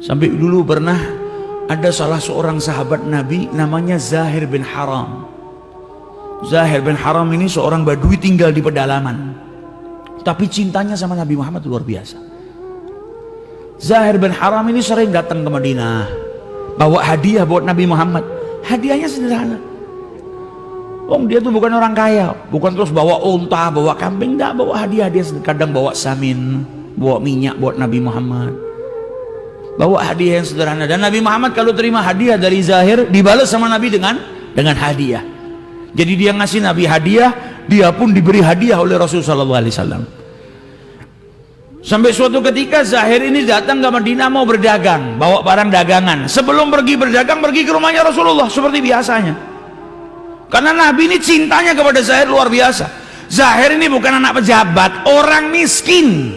Sampai dulu pernah ada salah seorang sahabat Nabi namanya Zahir bin Haram. Zahir bin Haram ini seorang badui tinggal di pedalaman, tapi cintanya sama Nabi Muhammad luar biasa. Zahir bin Haram ini sering datang ke Madinah, bawa hadiah buat Nabi Muhammad. Hadiahnya sederhana. Dia tuh bukan orang kaya, bukan terus bawa unta, bawa kambing, enggak, bawa hadiah. Dia kadang bawa samin, bawa minyak buat Nabi Muhammad, bawa hadiah yang sederhana. Dan Nabi Muhammad kalau terima hadiah dari Zahir, dibalas sama Nabi dengan hadiah. Jadi dia ngasih Nabi hadiah, dia pun diberi hadiah oleh Rasulullah SAW. Sampai suatu ketika Zahir ini datang ke Madinah mau berdagang, bawa barang dagangan. Sebelum pergi berdagang, pergi ke rumahnya Rasulullah seperti biasanya. Karena Nabi ini cintanya kepada Zahir luar biasa. Zahir ini bukan anak pejabat, orang miskin,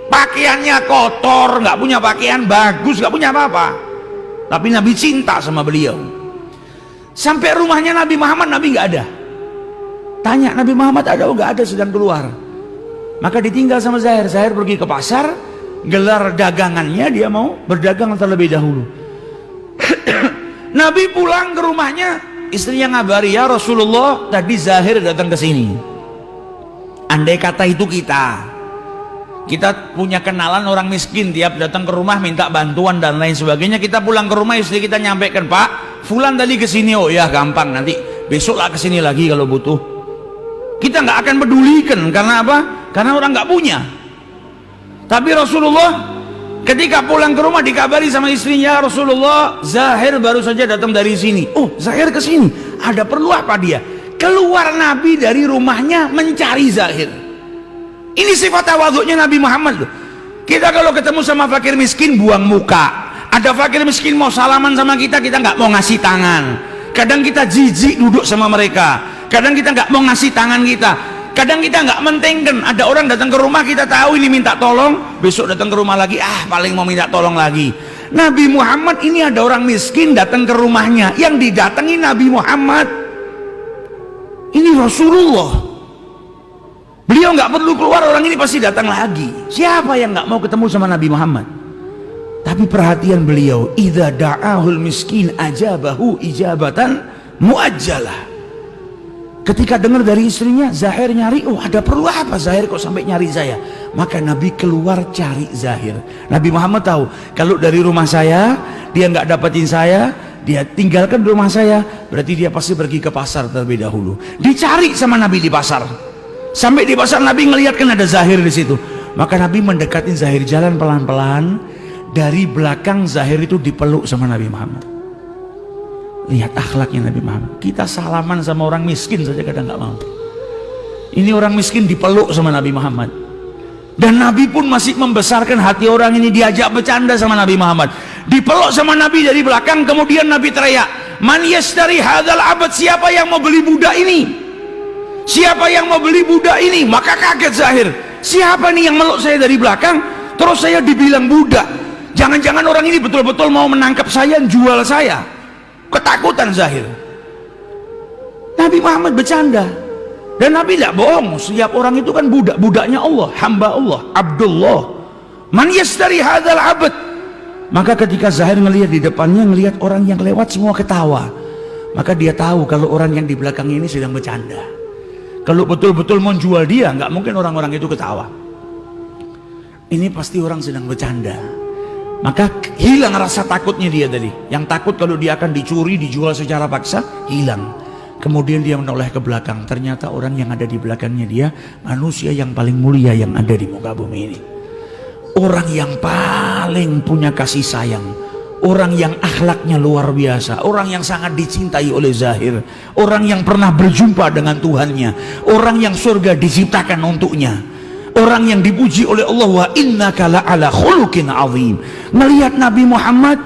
pakaiannya kotor, nggak punya pakaian bagus, nggak punya apa-apa, tapi Nabi cinta sama beliau. Sampai rumahnya Nabi Muhammad, Nabi nggak ada. Tanya Nabi Muhammad ada? Oh nggak ada, sedang keluar. Maka ditinggal sama Zahir. Zahir pergi ke pasar, gelar dagangannya, dia mau berdagang terlebih dahulu. Nabi pulang ke rumahnya, istrinya ngabari, ya Rasulullah, tadi Zahir datang ke sini. Andai kata itu kita punya kenalan orang miskin, tiap datang ke rumah minta bantuan dan lain sebagainya, kita pulang ke rumah, istri kita nyampaikan, Pak Fulan tadi ke sini. Oh ya gampang, nanti besoklah ke sini lagi kalau butuh. Kita nggak akan pedulikan. Karena apa? Karena orang nggak punya. Tapi Rasulullah ketika pulang ke rumah dikabari sama istrinya, Rasulullah, Zahir baru saja datang dari sini. Oh, Zahir ke sini, ada perlu apa dia? Keluar Nabi dari rumahnya mencari Zahir. Ini sifat tawadhu'nya Nabi Muhammad loh. Kita kalau ketemu sama fakir miskin buang muka. Ada fakir miskin mau salaman sama kita nggak mau ngasih tangan. Kadang kita jijik duduk sama mereka. Kadang kita nggak mau ngasih tangan kita. Kadang kita nggak mentingkan. Ada orang datang ke rumah, kita tahu ini minta tolong, besok datang ke rumah lagi, paling mau minta tolong lagi. Nabi Muhammad ini ada orang miskin datang ke rumahnya, yang didatangi Nabi Muhammad. Ini Rasulullah. Beliau nggak perlu keluar, orang ini pasti datang lagi. Siapa yang nggak mau ketemu sama Nabi Muhammad? Tapi perhatian beliau, idza da'ahul miskin ajabahu ijabatan muajjalah. Ketika dengar dari istrinya, Zahir nyari, oh ada perlu apa Zahir kok sampai nyari saya? Maka Nabi keluar cari Zahir. Nabi Muhammad tahu, kalau dari rumah saya dia nggak dapetin saya, dia tinggalkan rumah saya, berarti dia pasti pergi ke pasar terlebih dahulu. Dicari sama Nabi di pasar. Sampai di pasar Nabi ngelihat kan ada Zahir di situ. Maka Nabi mendekatin Zahir, jalan pelan-pelan. Dari belakang Zahir itu dipeluk sama Nabi Muhammad. Lihat akhlaknya Nabi Muhammad. Kita salaman sama orang miskin saja kadang nggak mau. Ini orang miskin dipeluk sama Nabi Muhammad. Dan Nabi pun masih membesarkan hati orang ini, diajak bercanda sama Nabi Muhammad. Dipeluk sama Nabi dari belakang, kemudian Nabi teriak, Man yashtari hadzal abad, siapa yang mau beli budak ini? Siapa yang mau beli budak ini? Maka kaget Zahir. Siapa nih yang meluk saya dari belakang? Terus saya dibilang budak. Jangan-jangan orang ini betul-betul mau menangkap saya, jual saya. Ketakutan Zahir. Nabi Muhammad bercanda. Dan Nabi tidak bohong. Setiap orang itu kan budak. Budaknya Allah, hamba Allah, Abdullah. Man yashtari hadzal abad. Maka ketika Zahir ngelihat di depannya, ngelihat orang yang lewat semua ketawa, maka dia tahu kalau orang yang di belakang ini sedang bercanda. Kalau betul-betul mau jual dia, nggak mungkin orang-orang itu ketawa. Ini pasti orang sedang bercanda. Maka hilang rasa takutnya dia tadi. Yang takut kalau dia akan dicuri, dijual secara paksa, hilang. Kemudian dia menoleh ke belakang. Ternyata orang yang ada di belakangnya dia manusia yang paling mulia yang ada di muka bumi ini. Orang yang paling punya kasih sayang, orang yang akhlaknya luar biasa, orang yang sangat dicintai oleh Zahir, orang yang pernah berjumpa dengan Tuhannya, orang yang surga diciptakan untuknya, orang yang dipuji oleh Allah, wa innaka la'ala khuluqin azim. Melihat Nabi Muhammad,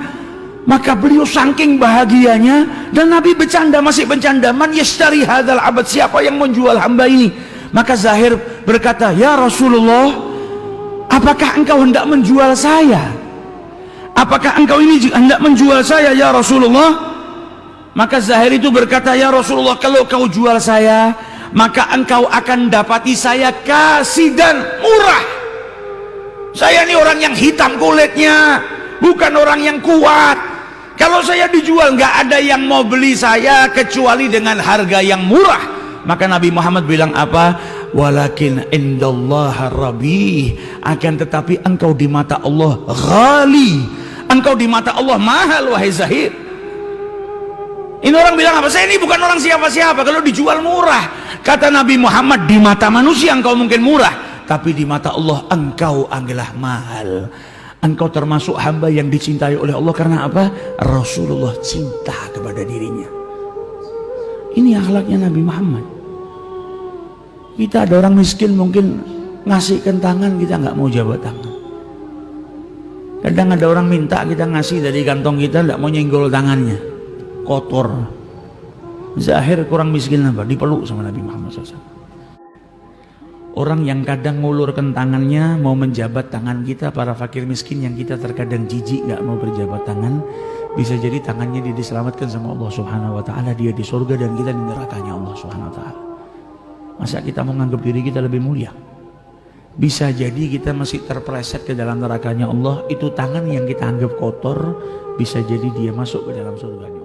maka beliau saking bahagianya, dan Nabi bercanda, masih bercanda, man yashtari hadzal abad, siapa yang menjual hamba ini? Maka Zahir berkata, ya Rasulullah, apakah engkau hendak menjual saya? Apakah engkau ini hendak menjual saya ya Rasulullah? Maka Zahir itu berkata, ya Rasulullah, kalau kau jual saya, maka engkau akan dapati saya kasih dan murah. Saya ini orang yang hitam kulitnya, bukan orang yang kuat. Kalau saya dijual, nggak ada yang mau beli saya kecuali dengan harga yang murah. Maka Nabi Muhammad bilang apa? Walakin indallaha rabih, akan tetapi engkau di mata Allah ghali, engkau di mata Allah mahal wahai Zahir. Ini orang bilang apa? Saya ini bukan orang siapa-siapa kalau dijual murah. Kata Nabi Muhammad, di mata manusia engkau mungkin murah, tapi di mata Allah engkau adalah mahal. Engkau termasuk hamba yang dicintai oleh Allah karena apa? Rasulullah cinta kepada dirinya. Ini akhlaknya Nabi Muhammad. Kita ada orang miskin mungkin ngasihkan tangan, kita nggak mau jabat tangan. Kadang ada orang minta kita ngasih dari kantong kita, nggak mau nyenggol tangannya, kotor. Zahir kurang miskin apa? Dipeluk sama Nabi Muhammad SAW. Orang yang kadang ngulurkan tangannya mau menjabat tangan kita, para fakir miskin yang kita terkadang jijik nggak mau berjabat tangan, bisa jadi tangannya dia diselamatkan sama Allah Subhanahu Wa Taala, dia di surga dan kita di nerakanya Allah Subhanahu Wa Taala. Masa kita mau menganggap diri kita lebih mulia? Bisa jadi kita masih terpeleset ke dalam nerakanya Allah. Itu tangan yang kita anggap kotor, bisa jadi dia masuk ke dalam surga.